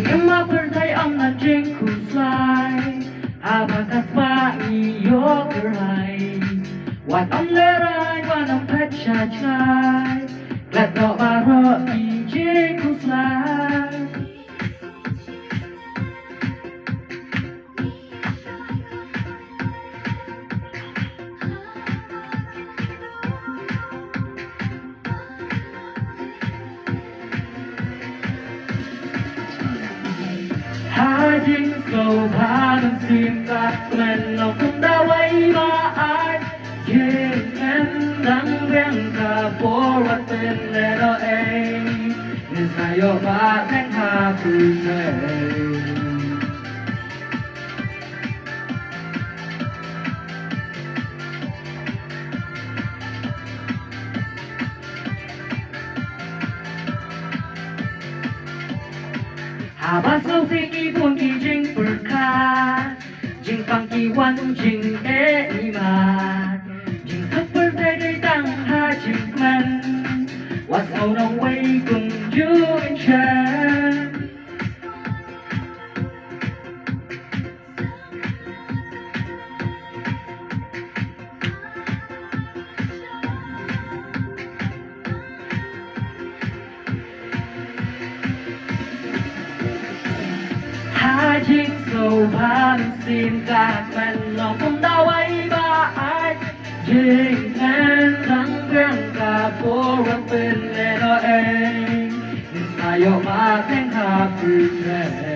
Laweibaphyrnai Syiemlieh What on their eye, one of pet church life. Let no barrow be Jacob's life. Hiding slow, pardon, seem that when no come the way by Dừng đắng ven cả phố và tên lệ đó em nên sai yo ba thánh hà từ thế hà ba sâu si kỳ buồn kỳ jing bực kha jing pang kỳ wan jing e mà What's on our way cùng you in chat Hai chiếc sầu bán xin cả quen lòng không đau ấy ba ai Dừng em răng ven cả phố và bên lệ đó em nên sai yo mà thánh hà từ thế